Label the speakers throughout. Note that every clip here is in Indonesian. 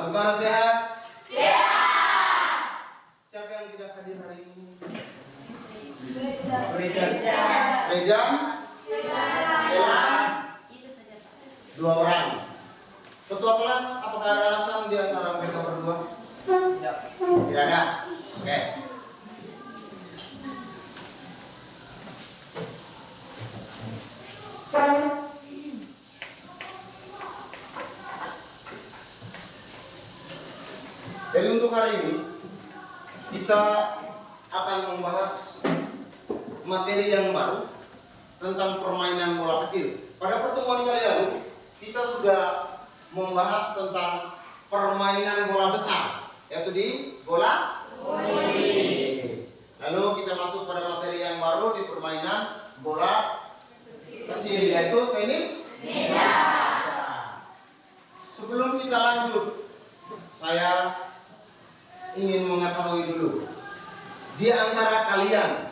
Speaker 1: Bagaimana sehat?
Speaker 2: Sehat.
Speaker 1: Siapa yang tidak hadir hari ini?
Speaker 2: Rejam.
Speaker 1: Ella. Dua orang. Ketua kelas, apakah ada alasan di antara mereka berdua? Tidak ada. Oke. Jadi untuk hari ini kita akan membahas materi yang baru tentang permainan bola kecil. Pada pertemuan kali lalu kita sudah membahas tentang permainan bola besar, yaitu di bola voli. Lalu kita masuk pada materi yang baru di permainan bola kecil, yaitu tenis meja. Sebelum kita lanjut, saya ingin mengetahui dulu, di antara kalian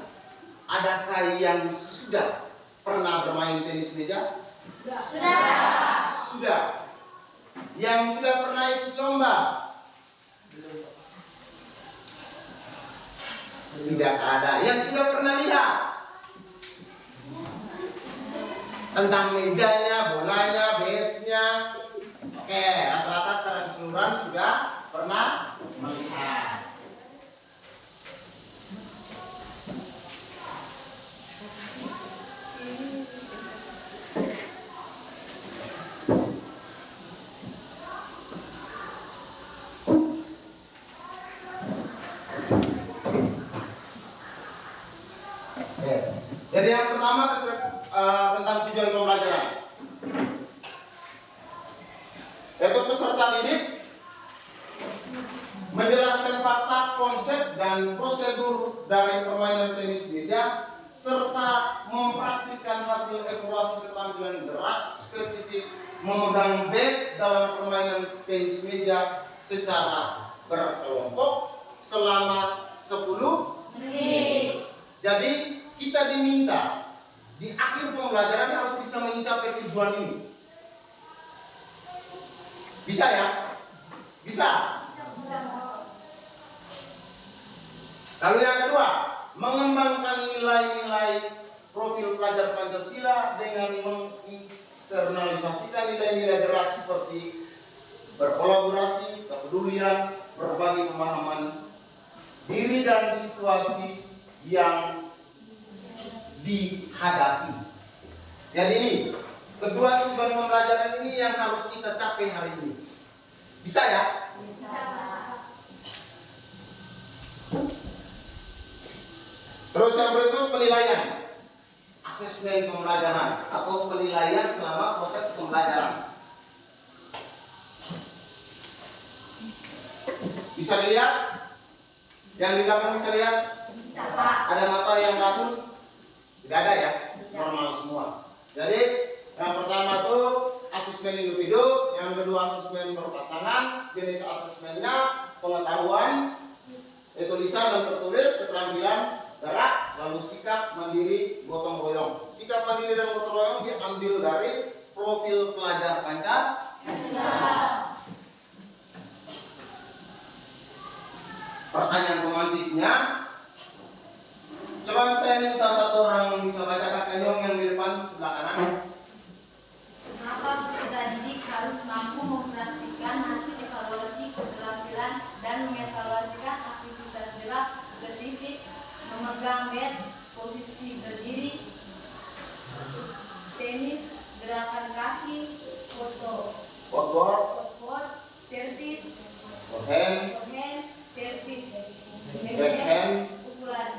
Speaker 1: adakah yang sudah pernah bermain tenis meja? Sudah. Yang sudah pernah ikut lomba? Tidak ada. Yang sudah pernah lihat tentang mejanya, bolanya, batnya? Oke, rata-rata secara keseluruhan sudah pernah melihat. Jadi yang pertama tentang tujuan pembelajaran, yaitu peserta didik menjelaskan fakta, konsep, dan prosedur dari permainan tenis meja serta mempraktikkan hasil evaluasi keterampilan gerak spesifik memegang bat dalam permainan tenis meja secara berkelompok selama 10 menit. Jadi kita diminta di akhir pembelajaran harus bisa mencapai tujuan ini. Bisa ya? Bisa? Lalu yang kedua, mengembangkan nilai-nilai profil pelajar Pancasila dengan menginternalisasikan nilai-nilai gerak seperti berkolaborasi, kepedulian, berbagi pemahaman diri dan situasi yang dihadapi. Jadi ini kedua tujuan pembelajaran ini yang harus kita capai hari ini. Bisa ya? Bisa. Terus yang berikut penilaian, asesmen pembelajaran atau penilaian selama proses pembelajaran. Bisa dilihat? Yang di belakang bisa lihat?
Speaker 2: Bisa, Pak.
Speaker 1: Ada mata yang kabur? Tidak ada ya? Normal semua. Jadi yang pertama tuh asesmen individu, yang kedua asesmen berpasangan, jenis asesmennya pengetahuan, itu lisan dan tertulis, keterampilan gerak, lalu sikap mandiri gotong royong. Sikap mandiri dan gotong royong diambil dari profil pelajar Pancasila. Pertanyaan pemantiknya, coba saya minta satu orang yang bisa baca Kak Kenyong yang di depan sebelah kanan.
Speaker 2: Kenapa peserta didik harus mampu mempraktikkan hasil evaluasi keterampilan dan mengevaluasikan aktivitas gerak spesifik, memegang bat, posisi berdiri, tenis, gerakan kaki, footwork, servis,
Speaker 1: Forehand,
Speaker 2: servis,
Speaker 1: backhand,
Speaker 2: pukulan,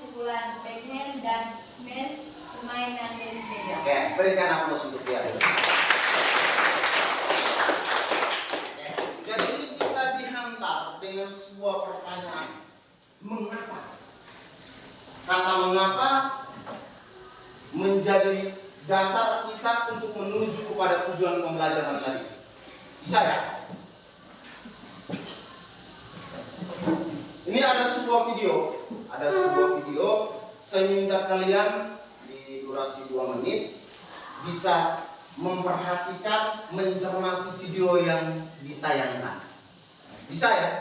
Speaker 2: pukulan, backhand, dan smash permainan tenis meja.
Speaker 1: Oke, berikan aplaus untuk dia. Jadi kita dihantar dengan sebuah pertanyaan, mengapa? Kata mengapa menjadi dasar kita untuk menuju kepada tujuan pembelajaran tadi. Bisa ya? Ini ada sebuah video, saya minta kalian di durasi 2 menit bisa memperhatikan, mencermati video yang ditayangkan. Bisa ya?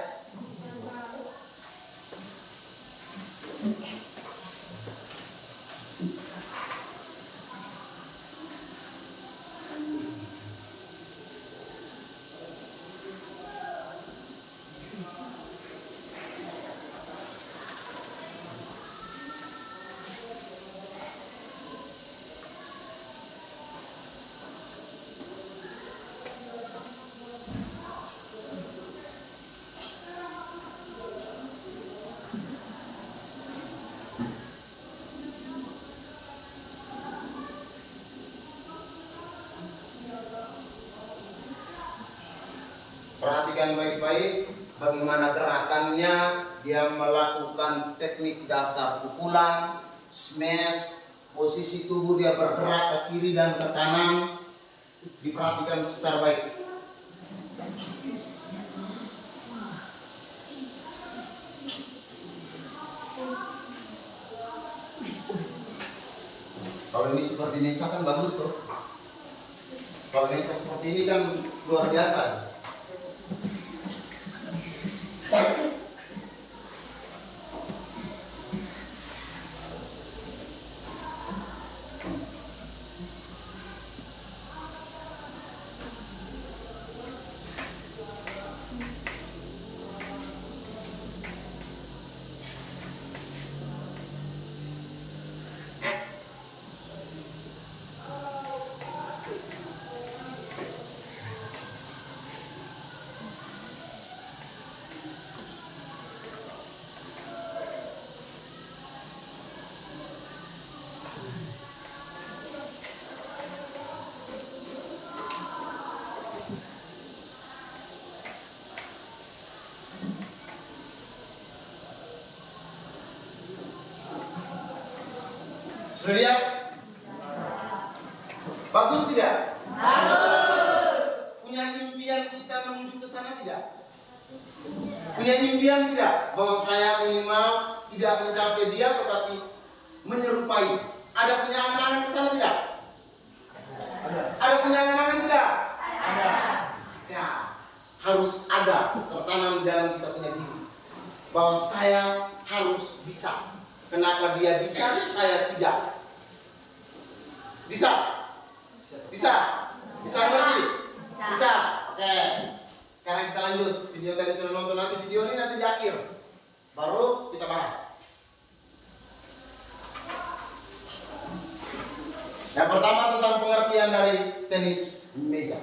Speaker 1: Perhatikan baik-baik bagaimana gerakannya. Dia melakukan teknik dasar pukulan, smash, posisi tubuh dia bergerak ke kiri dan ke kanan. Diperhatikan secara baik. Kalau ini seperti Nesa kan bagus tuh. Kalau Nesa seperti ini kan luar biasa. Sudah lihat? Bagus tidak? Bagus. Punya impian kita menuju ke sana tidak? Punya impian tidak? Bahwa saya minimal tidak mencapai dia tetapi menyerupai. Ada punya angan-angan ke sana tidak? Ada. Ada punya angan-angan tidak? Ada. Ya, harus ada tertanam di dalam kita punya diri. Bahwa saya harus bisa. Kenapa dia bisa, saya tidak? Bisa? Bisa? Bisa ngerti? Bisa? Oke. Sekarang kita lanjut. Video tadi sudah nonton, nanti video ini nanti di akhir. Baru kita bahas. Yang pertama tentang pengertian dari tenis meja.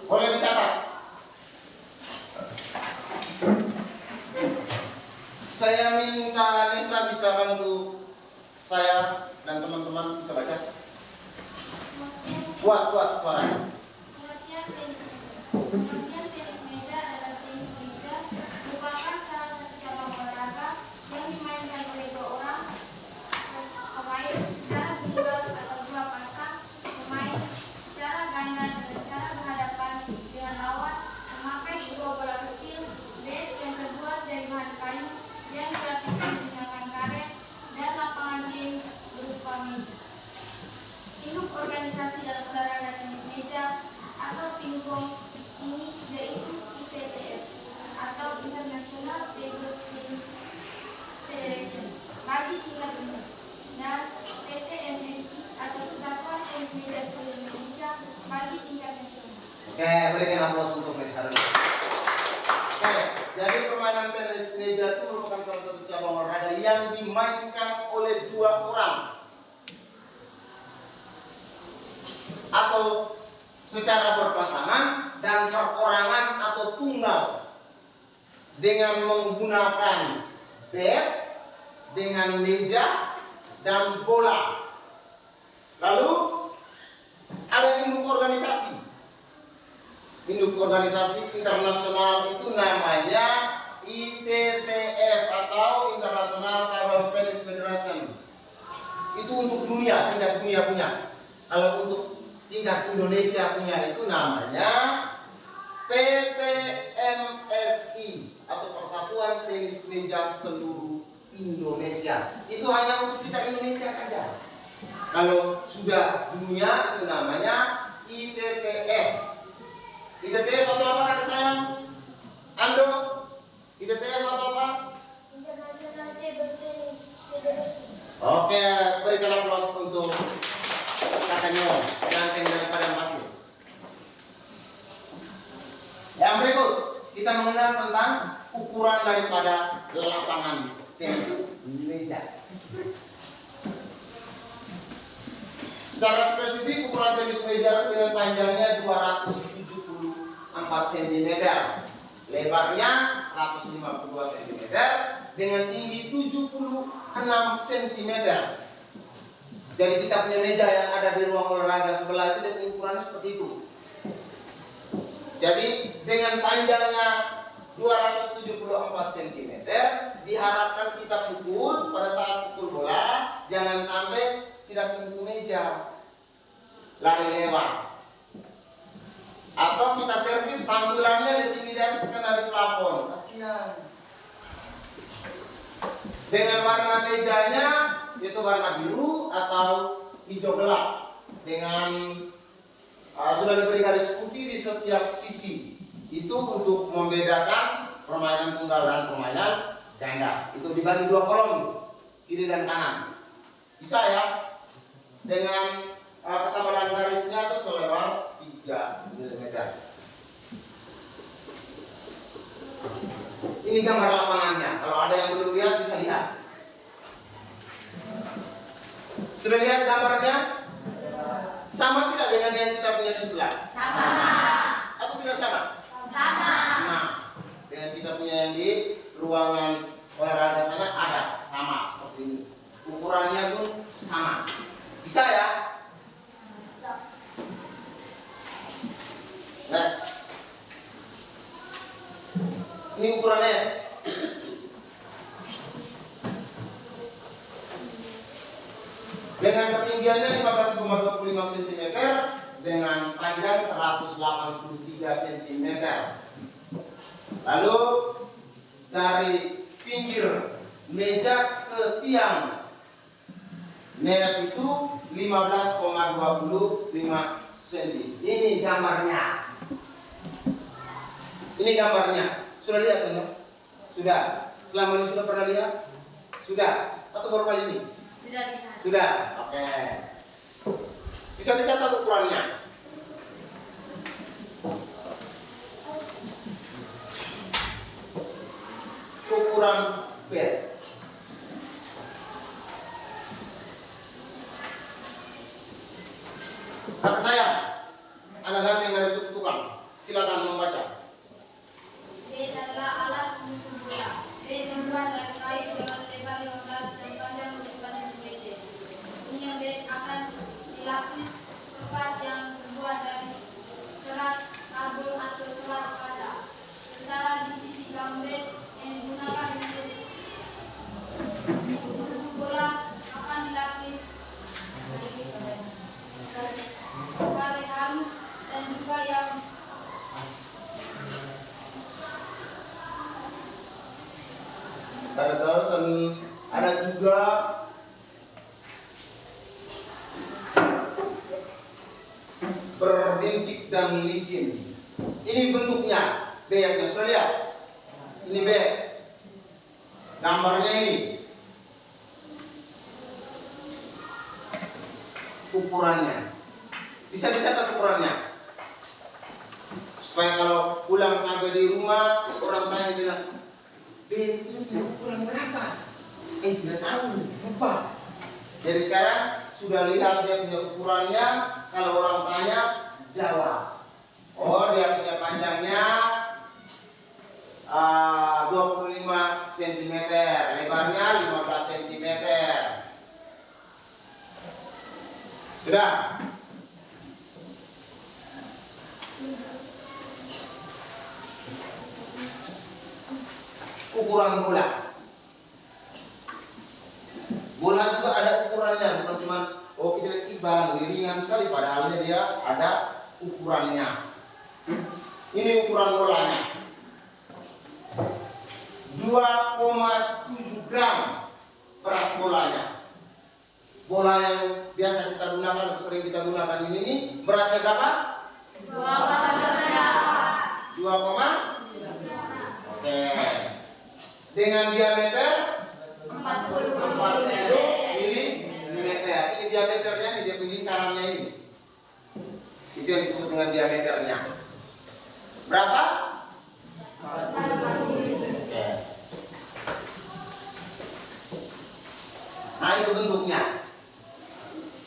Speaker 1: Boleh dicatat. Saya minta Nesa bisa bantu saya dan teman-teman bisa baca. Kuat suaranya.
Speaker 3: Pengertian tenis meja adalah tenis meja merupakan salah satu cabang olahraga yang dimainkan oleh dua orang pemain secara tunggal atau dua pasang pemain secara ganda dengan cara berhadapan dengan lawan memakai sebuah bola kecil net yang terbuat dari bahan kayu yang dilapikan menggunakan karet dan lapangan tenis berupa meja. Induk organisasi dalam olahraga tenis meja atau pingpong ini yaitu ITTF atau International Table Tennis Federation bagi tingkat dunia dan PTMSI atau Persatuan Tenis Meja Seluruh Indonesia bagi tingkat nasional.
Speaker 1: Oke, berikan aplaus untuk Nesa dulu. Oke, jadi permainan tenis meja itu merupakan salah satu cabang olahraga yang dimainkan oleh dua orang atau secara berpasangan dan perorangan atau tunggal dengan menggunakan bat, dengan meja dan bola. Lalu ada induk organisasi. Induk organisasi internasional itu namanya ITTF atau International Table Tennis Federation. Itu untuk dunia, tingkat dunia punya. Kalau untuk tingkat Indonesia punya itu namanya PTMSI atau Persatuan Tenis Meja Seluruh Indonesia. Itu hanya untuk kita Indonesia saja. Kalau sudah dunia itu namanya ITTF. Yang berikut kita mengenal tentang ukuran daripada lapangan tenis meja. Secara spesifik ukuran tenis meja itu dengan panjangnya 274 cm, lebarnya 152 cm, dengan tinggi 76 cm. Jadi kita punya meja yang ada di ruang olahraga sebelah itu dengan ukuran seperti itu. Jadi dengan panjangnya 274 cm, diharapkan kita pukul pada saat pukul bola jangan sampai tidak sentuh meja, lari lewat. Atau kita servis pantulannya tinggi di atas kena di plafon, kasihan. Dengan warna mejanya yaitu warna biru atau hijau gelap dengan sudah diberi garis putih di setiap sisi. Itu untuk membedakan permainan tunggal dan permainan ganda. Itu dibagi dua kolom, kiri dan kanan. Bisa ya? Dengan ketebalan garisnya itu selebar 3 mm. Ini gambar lapangannya. Kalau ada yang belum lihat bisa lihat. Sudah lihat gambarnya? Sama tidak dengan yang kita punya di sebelah?
Speaker 2: Sama.
Speaker 1: Atau tidak sama?
Speaker 2: Sama.
Speaker 1: Sama. Dengan kita punya yang di ruangan olahraga sana ada, sama seperti ini. Ukurannya pun sama. Bisa ya? Next. Ini ukurannya. Dengan ketinggiannya 15,25 cm dengan panjang 183 cm. Lalu dari pinggir meja ke tiang net itu 15,25 cm. Ini gambarnya. Ini gambarnya. Sudah lihat teman? Sudah. Selama ini sudah pernah lihat? Sudah. Atau baru kali ini?
Speaker 3: Sudah lihat.
Speaker 1: Sudah. Oke. Bisa dicatat ukurannya. Ukuran bed. Kata saya, anak ganteng dari suku tukang. Silakan membaca.
Speaker 3: B adalah alat pemukul bola. B terbuat dari kayu dengan lebar 15 dan panjang 15 cm. Punya B akan dilapis perkat yang terbuat dari serat karbon atau serat kaca. Sementara di sisi gambar yang digunakan untuk pemukul bola akan dilapis karet halus dan juga yang
Speaker 1: Ada juga berbintik dan licin. Ini bentuknya bednya, sudah lihat? Ini bed. Gambarnya ini. Ukurannya. Bisa dicatat ukurannya. Supaya kalau pulang sampai di rumah orang tanya bilang, bed itu punya ukuran berapa? Tidak tahu, lupa. Jadi sekarang sudah lihat dia punya ukurannya. Kalau orang tanya, jawab. Oh, dia punya panjangnya 25 cm, lebarnya 15 cm. Sudah? Ukuran bola. Bola juga ada ukurannya, bukan cuma kita barang ringan sekali, padahalnya dia ada ukurannya. Ini ukuran bolanya. 2,7 gram berat bolanya. Bola yang biasa kita gunakan, sering kita gunakan ini beratnya berapa? 2,7. Oke. Dengan diameter 40 mm. Ini diameternya, ini dia lingkarannya ini. Itu yang disebut dengan diameternya. Berapa?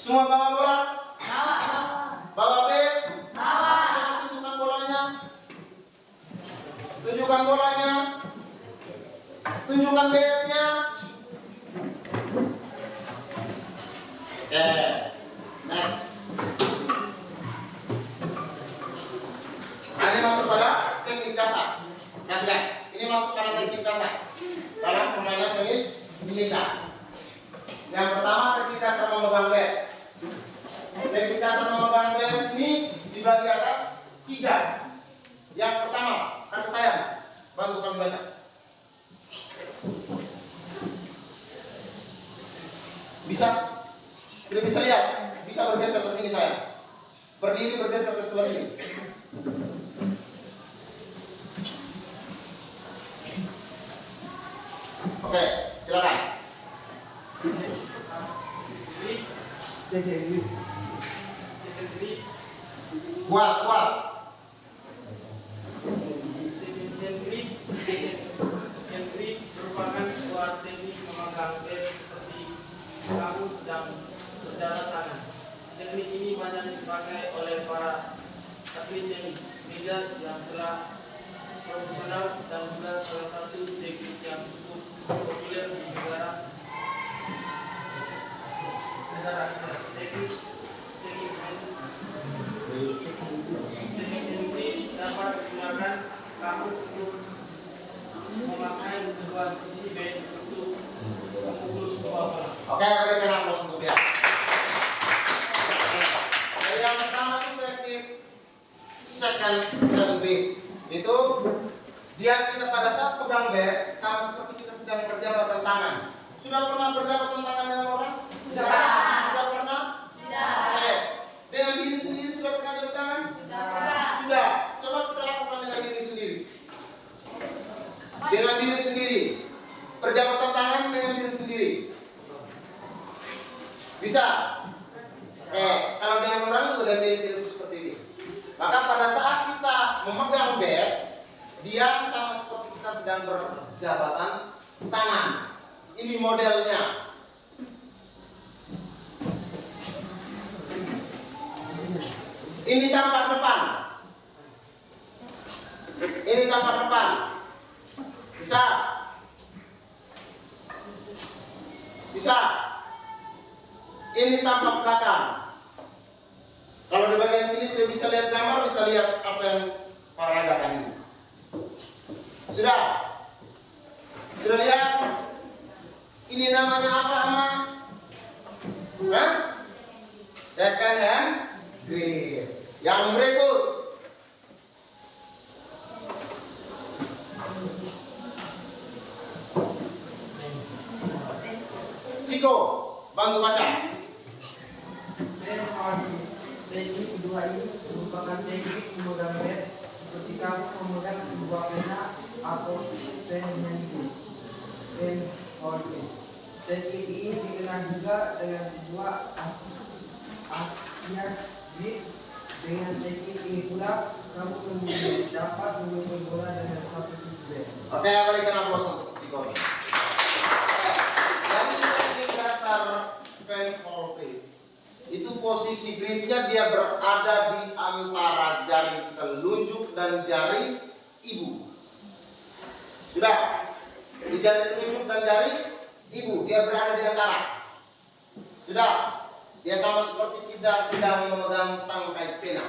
Speaker 1: Semua bawa bola?
Speaker 3: Bawa.
Speaker 1: Bawa bed?
Speaker 3: Bawa.
Speaker 1: Coba tunjukkan bolanya. Tunjukkan bolanya. Tunjukkan bednya. Oke, next. Nah, ini masuk pada teknik dasar. Perhatikan, ini masuk pada teknik dasar dalam permainan tenis meja. Yang pertama, teknik dasar memegang bed. Teknik dasar memegang bed ini dibagi atas 3. Yang pertama, kata saya, bantu kami baca. Bisa? Tidak bisa lihat? Bisa bergeser ke sini saya. Berdiri bergeser ke sebelah sini. Oke, silakan. Kuat.
Speaker 4: Grip merupakan sebuah teknik memegang bed seperti kamu sedang berjabat tangan. Teknik ini banyak dipakai oleh para atlet tenis meja yang telah profesional dan juga salah satu teknik yang cukup populer di negara teknik ini dapat digunakan kamu untuk memakai kedua sisi bed untuk memukul sebuah bola.
Speaker 1: Oke, berikan aplaus untuk dia. Jadi yang pertama itu teknik second grip. Itu dia kita pada saat pegang bed sama seperti kita sedang berjabatan tangan. Sudah pernah berjabatan tangan dengan orang? Sudah pernah? Oke. Dengan diri sendiri sudah pernah jabat tangan? Sudah. Coba kita lakukan dengan diri sendiri. Dengan diri sendiri. Perjabatan tangan dengan diri sendiri. Bisa? Kalau dengan orang juga mirip-mirip seperti ini. Maka pada saat kita memegang bed, dia sama seperti kita sedang berjabatan tangan. Ini modelnya. Ini tampak depan. Ini tampak depan. Bisa? Bisa? Ini tampak belakang. Kalau di bagian sini tidak bisa lihat gambar, bisa lihat apa yang peragakan ini. Sudah? Sudah lihat? Ini namanya apa, Ama? Hah? Second hand grip. Yang berikut. Ciko, bantu baca.
Speaker 5: Teknik kedua ini merupakan teknik memegang bed seperti kamu memegang sebuah pena atau pen menyentuh. Pen holding. Teknik ini dikenal juga dengan sebuah Asia grip. Dengan teknik ini pula kamu dapat memukul bola dengan satu sisi bed.
Speaker 1: Oke, berikan aplaus untuk Ciko. Jadi teknik dasar pen holding. Itu posisi gripnya dia berada di antara jari telunjuk dan jari ibu. Sudah? Di jari telunjuk dan jari ibu dia berada di antara. Sudah? Dia sama seperti kita sedang memegang tangkai pena.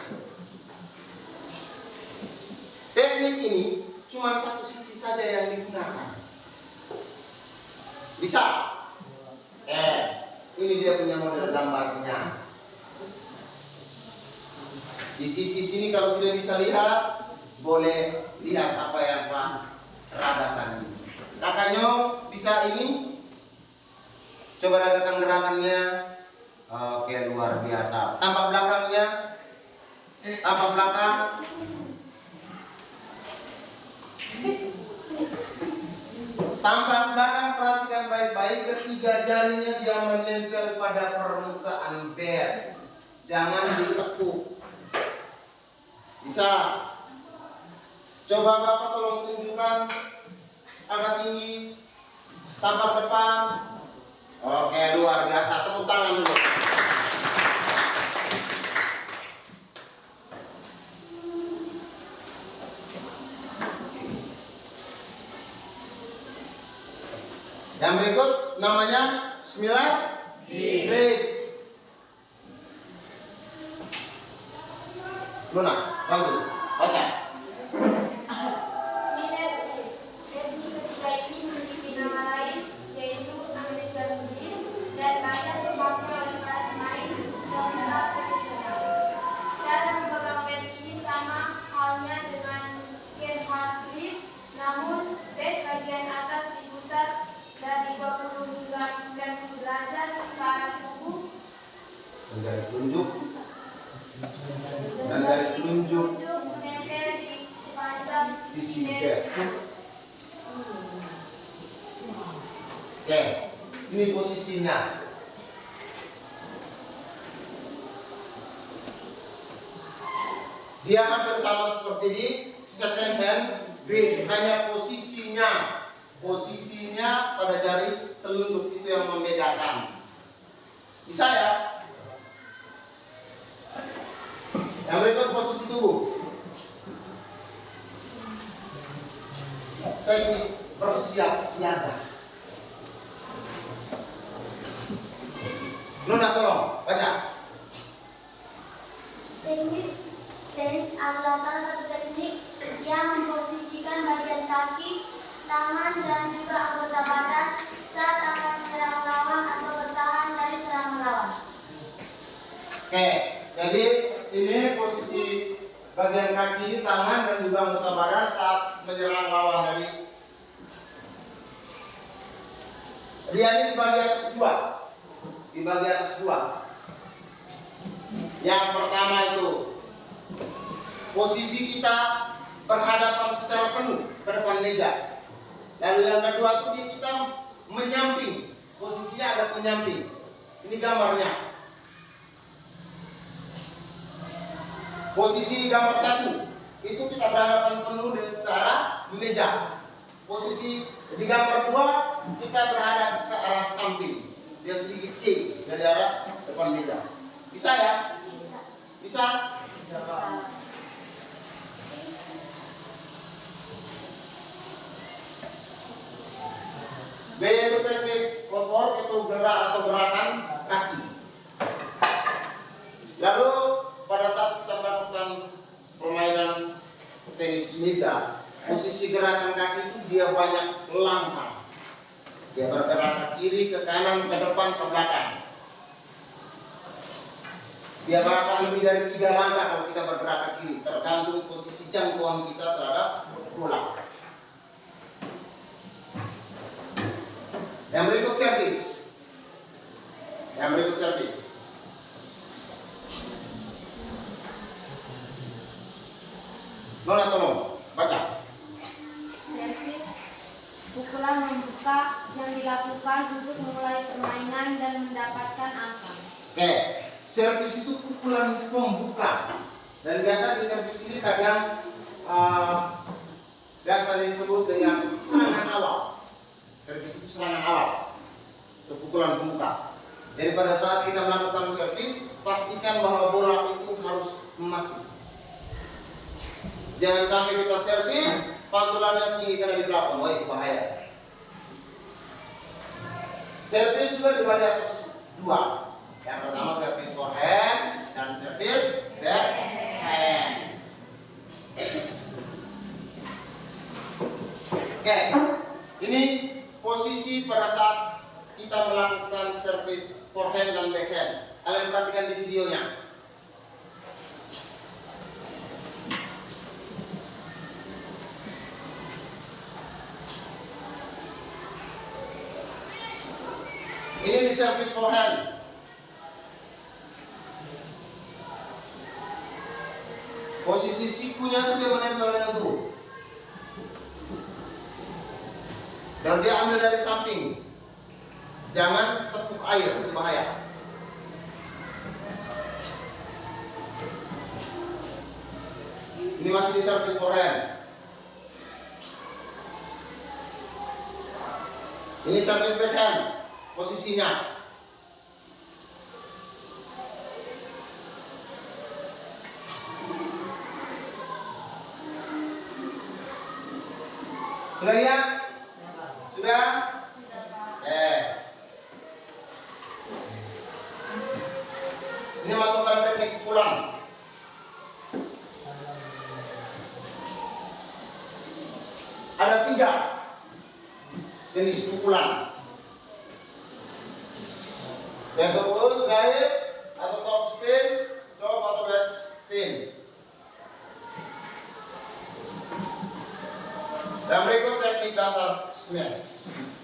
Speaker 1: Teknik ini cuma satu sisi saja yang digunakan. Bisa? Ini dia punya model gambarnya. Di sisi sini kalau tidak bisa lihat, boleh lihat apa yang Pak ragakan ini. Kakaknya bisa ini? Coba ragakan gerakannya. Oke, luar biasa. Tampak belakangnya. Tampak belakang. Tampak belakang, perhatikan baik-baik. Ketiga jarinya dia menempel pada permukaan bed. Jangan ditekuk. Bisa? Coba Bapak tolong tunjukkan. Angkat tinggi. Tampak depan. Oke, luar biasa. Tepuk tangan dulu. Yang berikut namanya Similar grip. Luna, bantu baca.
Speaker 3: Similar teknik ketiga ini memiliki nama lain yaitu American Grip dan banyak dipakai oleh para pemain dan para profesional. Cara memegang pad ini sama halnya dengan skateboard grip, namun pad bagian atas diputar dari 20 hingga 90 derajat ke arah tubuh
Speaker 1: Dan dari telunjuk dan dari telunjuk
Speaker 3: untuk menempel di sepanjang
Speaker 1: sisi
Speaker 3: sisi
Speaker 1: pad.
Speaker 3: pad.
Speaker 1: Oke, ini posisinya. Dia hampir sama seperti di second hand grip, hanya posisinya pada jari telunjuk itu yang membedakan. Bisa ya? Yang berikut posisi tubuh. Saya ini bersiap siaga. Nona tolong baca.
Speaker 3: Teknik tenis adalah salah satu teknik yang memposisikan bagian kaki, tangan, dan juga anggota badan saat akan menyerang lawan atau bertahan dari serangan lawan.
Speaker 1: Oke, jadi ini posisi bagian kaki, tangan, dan juga anggota badan saat menyerang lawan dari. Dia ini dibagi atas dua. Yang pertama itu posisi kita berhadapan secara penuh ke depan meja. Lalu yang kedua itu kita menyamping, posisinya agak menyamping. Ini gambarnya. Posisi gambar 1 itu kita berhadapan penuh ke arah meja. Posisi di gambar 2 kita berhadap ke arah samping. Dia sedikit C dari arah depan meja. Bisa ya? Bisa? B itu teknik footwork, itu gerak atau gerakan kaki. Lalu pada saat kita melakukan permainan tenis meja, posisi gerakan kaki itu dia banyak langkah. Dia bergerak ke kiri, ke kanan, ke depan, ke belakang. Dia bahkan lebih dari 3 langkah kalau kita bergerak ke kiri, tergantung posisi jangkauan kita terhadap bola. Yang berikut servis. Nona tolong baca.
Speaker 3: Servis pukulan membuka yang dilakukan untuk memulai permainan dan mendapatkan angka.
Speaker 1: Oke, servis itu pukulan pembuka. Dan biasa di servis ini kadang biasa disebut dengan serangan awal. Servis itu serangan awal, itu pukulan pembuka. Jadi pada saat kita melakukan servis, pastikan bahwa bola itu harus masuk. Jangan sampai kita servis, pantulannya tinggi karena di belakang, wah itu bahaya. Servis juga dibagi atas 2. Yang pertama servis forehand dan servis backhand. Oke, ini posisi pada saat kita melakukan servis forehand dan backhand. Kalian perhatikan di videonya. Ini di servis forehand. Posisi sikunya itu dia menempel dengan tubuh. Dan dia ambil dari samping. Jangan tepuk air, itu bahaya. Ini masih di servis forehand. Ini servis backhand. Posisinya. Sudah lihat? Sudah? 3 jenis pukulan, yaitu push, drive, atau top spin, drop atau back spin. Dan berikut teknik dasar smash.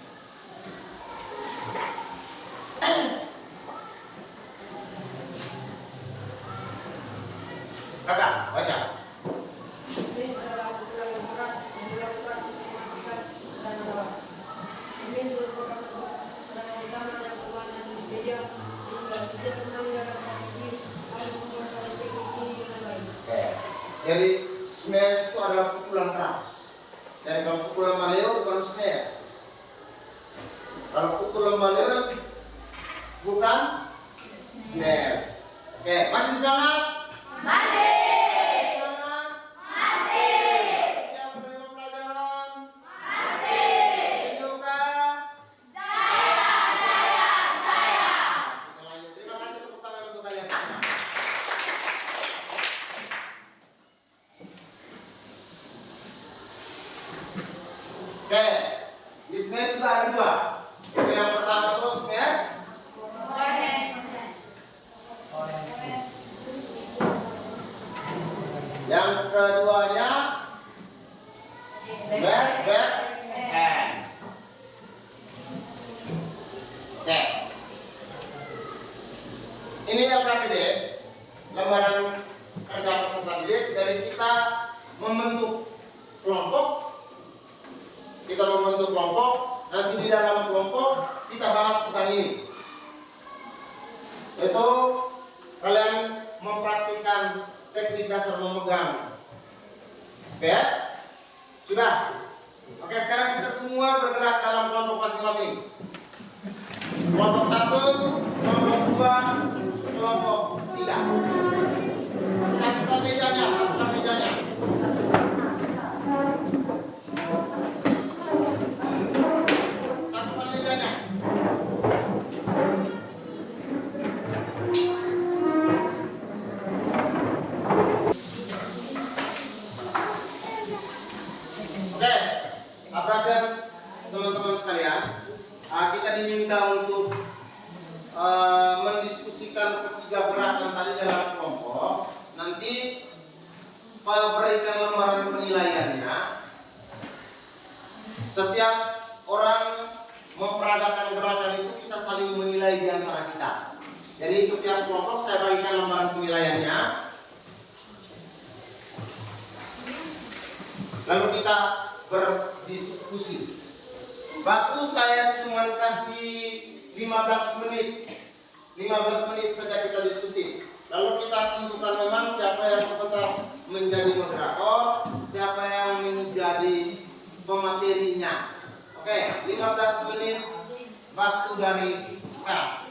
Speaker 1: Kakak, baca.
Speaker 3: Smash adalah pukulan yang berat yang dilakukan untuk mematikan serangan lawan. Smash merupakan serangan utama dan permainan di meja sehingga setiap pemain dalam kompetisi harus menguasai teknik ini dengan baik.
Speaker 1: Oke. Jadi smash itu adalah pukulan keras. Dan kalau pukulan maleo bukan smash. Kalau pukulan maleo bukan smash. Oke, masih semangat?
Speaker 3: Masih!
Speaker 1: Semangat?
Speaker 3: Masih!
Speaker 1: Siap menerima pelajaran?
Speaker 3: Masih!
Speaker 1: Tunjukkan.
Speaker 3: Jaya! Jaya! Jaya!
Speaker 1: Kita lanjut. Terima kasih tepuk tangan untuk kalian. Oke, di smash sudah ada 2. Itu yang pertama itu smash. Yang keduanya smash back hand. Oke. Ini LKPD, lembaran kerja peserta didik. Dari kita membentuk kelompok, nanti di dalam kelompok kita bahas tentang ini. Itu kalian mempraktikkan teknik dasar memegang. Oke? Sudah? Oke, sekarang kita semua bergerak dalam kelompok masing-masing. Kelompok 1, kelompok 2, kelompok 3. Satukan mejanya, satukan mejanya. Satukan mejanya. Oke, perhatian teman-teman sekalian, kita diminta untuk mendiskusikan ketiga gerakan tadi dalam kelompok. Nanti berikan lembaran penilaiannya. Setiap orang memperagakan gerakan itu kita saling menilai di antara kita. Jadi setiap kelompok saya bagikan lembaran penilaiannya. Lalu kita berdiskusi. Waktu saya cuma kasih 15 menit. 15 menit saja kita diskusi. Lalu kita tentukan memang siapa yang sebentar menjadi moderator, siapa yang menjadi pematerinya. Oke, 15 menit waktu dari sekarang.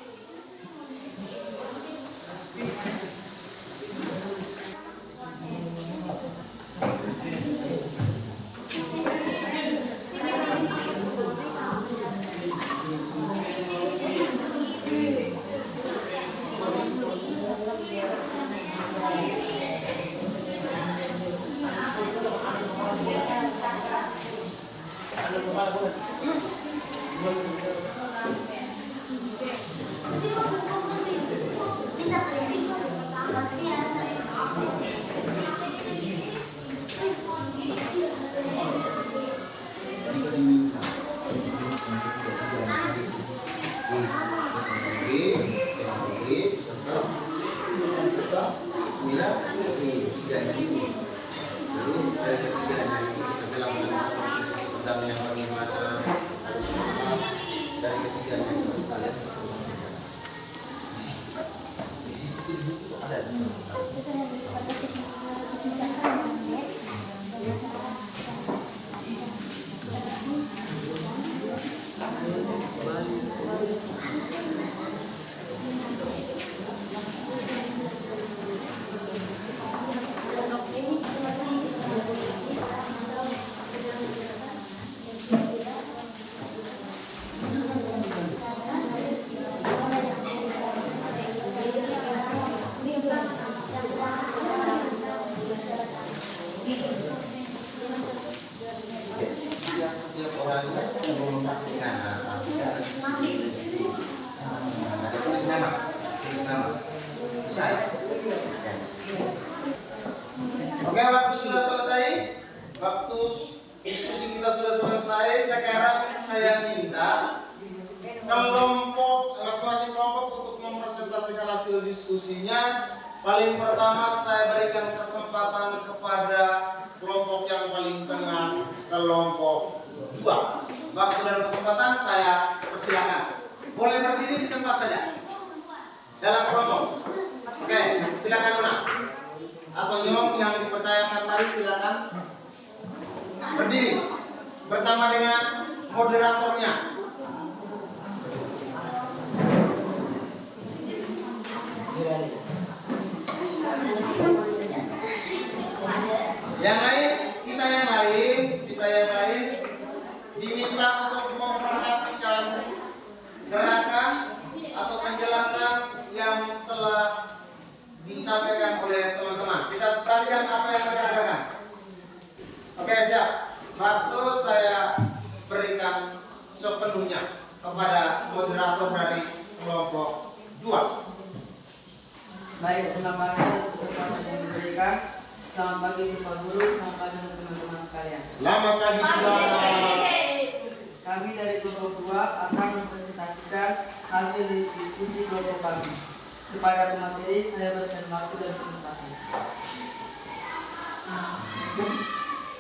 Speaker 1: setiap orang itu memperhatikan ada tulis nama, bisa ya? Oke, waktu sudah selesai, waktu diskusi kita sudah selesai. Sekarang saya minta kelompok, masing-masing kelompok untuk mempresentasikan hasil diskusinya. Paling pertama saya berikan kesempatan kepada kelompok yang paling tengah, kelompok 2. Waktu dan kesempatan saya persilakan. Boleh berdiri di tempat saja dalam kelompok. Oke, silakan menang. Atau Nyong yang dipercayakan tadi silakan berdiri bersama dengan moderatornya. Yang lain, kita yang lain diminta untuk memperhatikan gerakan atau penjelasan yang telah disampaikan oleh teman-teman. Kita perhatikan apa yang mereka katakan. Oke, siap. Waktu saya berikan sepenuhnya kepada moderator dari kelompok 2.
Speaker 5: Baik, terima kasih atas kesempatan yang diberikan. Selamat pagi Bapak Guru, selamat pagi teman-teman sekalian.
Speaker 1: Selamat pagi juga.
Speaker 5: Kami dari kelompok 2 akan mempresentasikan hasil diskusi kelompok kami. Kepada pemateri, saya berikan waktu dan kesempatan.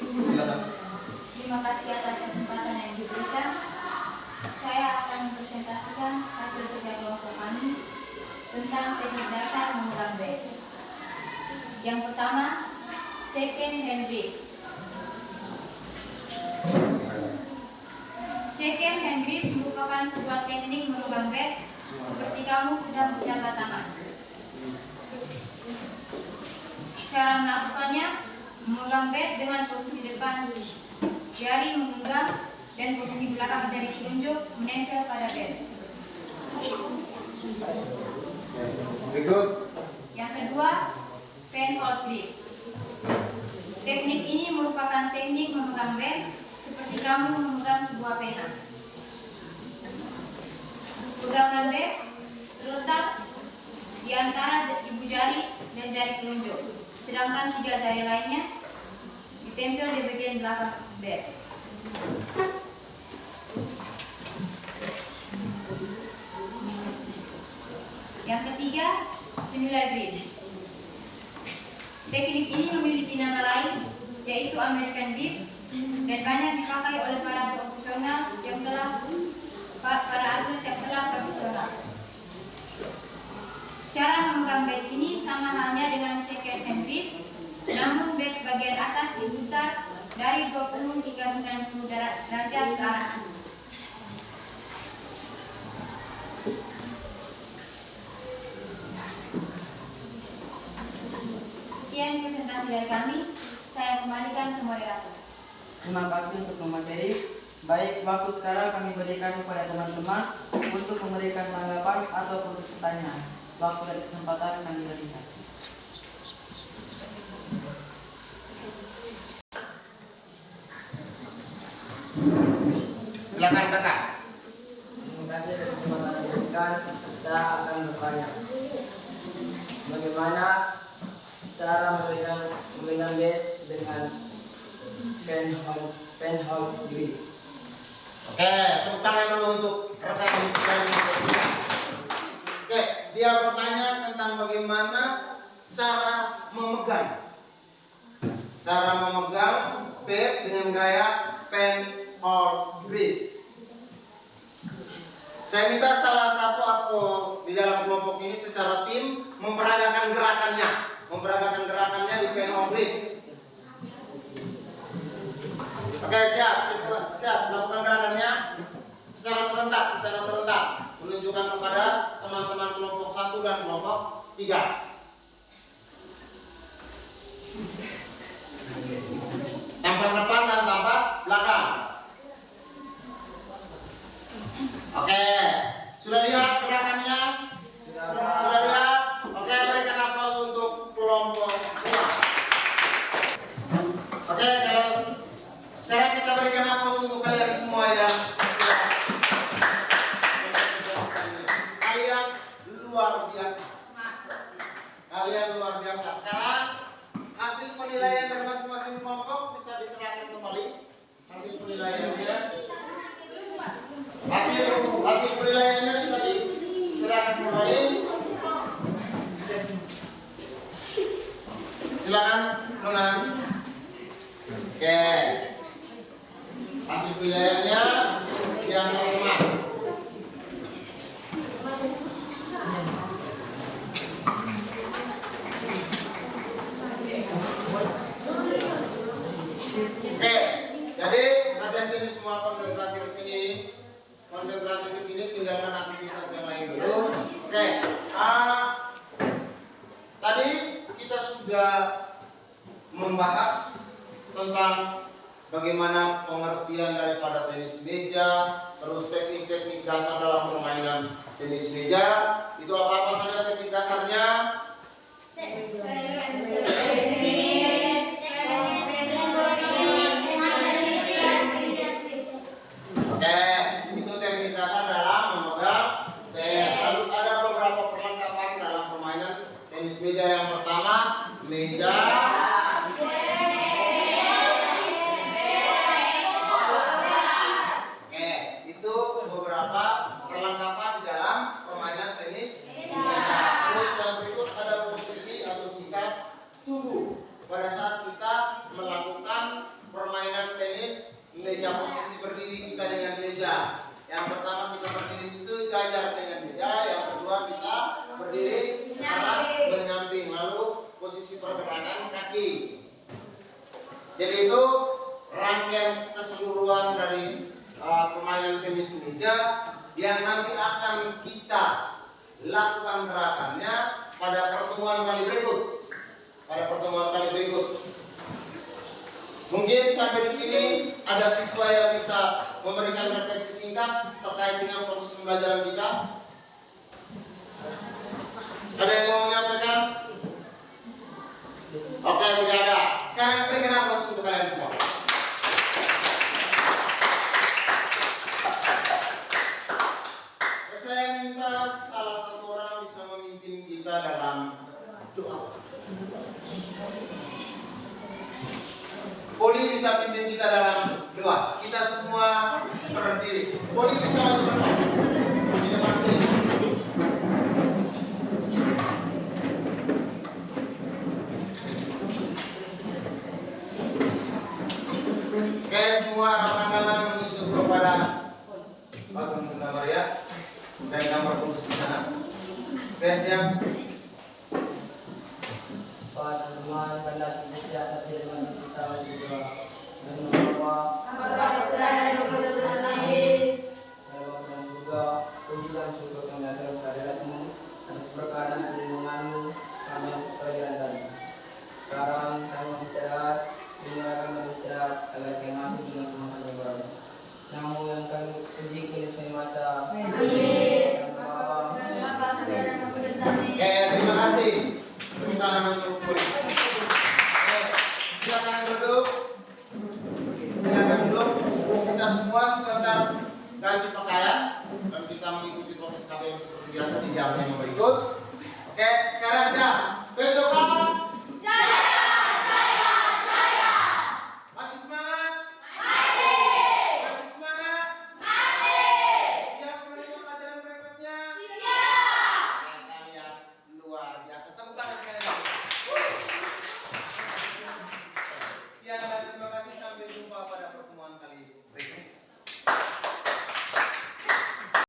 Speaker 1: Silakan.
Speaker 3: Terima kasih atas kesempatan yang diberikan. Saya akan mempresentasikan hasil kerja kelompok kami tentang teknik dasar memegang bed. Yang pertama, second hand grip. Second hand grip merupakan sebuah teknik memegang bed seperti kamu sedang berjabat tangan. Cara melakukannya, memegang bed dengan posisi depan jari menggenggam dan posisi belakang jari telunjuk menempel pada bed.
Speaker 1: Berikut.
Speaker 3: Yang kedua, pen hold grip. Teknik ini merupakan teknik memegang bed seperti kamu memegang sebuah pena. Pegangan bed terletak di antara ibu jari dan jari telunjuk, sedangkan 3 jari lainnya ditempel di bagian belakang bed. Yang ketiga, similar grip. Teknik ini memiliki nama lain, yaitu American grip, dan banyak dipakai oleh para atlet yang telah profesional. Cara memegang bed ini sama halnya dengan second hand grip, namun bed bagian atas diputar dari 20 hingga 90 derajat ke arah kanan. Sekian presentasi dari kami, saya kembalikan ke moderator.
Speaker 5: Terima kasih untuk pemateri. Baik, waktu sekarang kami berikan kepada teman-teman untuk memberikan tanggapan atau pertanyaan. Waktu dan kesempatan kami berikan.
Speaker 1: Silakan kakak.
Speaker 5: Terima kasih atas kesempatan yang diberikan. Saya akan bertanya, bagaimana cara memegang bed dengan pen hold grip?
Speaker 1: Oke, tepuk tangan dulu untuk rekan kita. Oke, dia bertanya tentang bagaimana cara memegang bed dengan gaya pen hold grip. Saya minta salah satu atau di dalam kelompok ini secara tim memperagakan gerakannya di pen hold grip. Oke, siap, lakukan gerakannya secara serentak, menunjukkan kepada teman-teman kelompok 1 dan kelompok 3. Tampak depan dan tampak belakang. Oke, sudah lihat gerakannya? Sudah lihat? Oke, berikan aplaus untuk kelompok 2. Oke, kalau sekarang kita berikan aplaus untuk kalian kembali hasil penilaiannya. Hasil penilaiannya bisa diserahkan kembali. Silakan Nona. Oke. Hasil penilaiannya yang terima. Oke, jadi perhatian sini semua, konsentrasi di sini. Konsentrasi di sini, tinggalkan aktivitas yang lain dulu. Oke, tadi kita sudah membahas tentang bagaimana pengertian daripada tenis meja, terus teknik-teknik dasar dalam permainan tenis meja. Itu apa-apa saja teknik dasarnya? Oke, itu teknik dasar dalam memegang pet. Lalu ada beberapa perlengkapan dalam permainan tenis meja. Yang pertama, meja. Oke, itu beberapa perlengkapan dalam permainan tenis meja. Terus yang berikut ada posisi atau sikap tubuh pada saat kita melakukan permainan tenis meja. Posisi berdiri kita dengan meja. Yang pertama kita berdiri sejajar dengan meja. Yang kedua kita berdiri menyamping. Lalu posisi pergerakan kaki. Jadi itu rangkaian keseluruhan dari permainan tenis meja yang nanti akan kita lakukan gerakannya pada pertemuan kali berikut. Mungkin sampai di sini ada siswa yang bisa memberikan refleksi singkat terkait dengan proses pembelajaran kita. Ada yang mau menyampaikan? Oke, tidak ada. Sekarang berikan aplaus untuk kalian semua. Saya minta salah satu orang bisa memimpin kita dalam doa. Poli bisa pimpin kita dalam doa. Kita semua berdiri. Poli bisa maju berapa? Di depan sini. Oke, semua angkat tangan menuju kepada Patung Bunda Maria dan gambar kudus di sana. Oke, siap.
Speaker 5: Pada teman pada Indonesia terjadi kita juga dan membawa juga pujikan syukur kami dalam kehadiratmu atas berkat dan perlindunganmu kami pelajaran tadi. Sekarang kami istirahat, dimulakan beristirahat agar kami masuk dengan semangat yang baru. Namu yang kami puji kini semua masa.
Speaker 1: Terima kasih. Tepuk tangan untuk Poli. Silakan duduk. Kita semua sebentar ganti pakaian dan kita mengikuti proses KPM seperti biasa di jam yang berikut. Oke, sekarang siap. Besokan. Masih semangat? Masih semangat? Siap menerima pelajaran berikutnya? Siap. Kalian luar biasa. Tepuk tangan.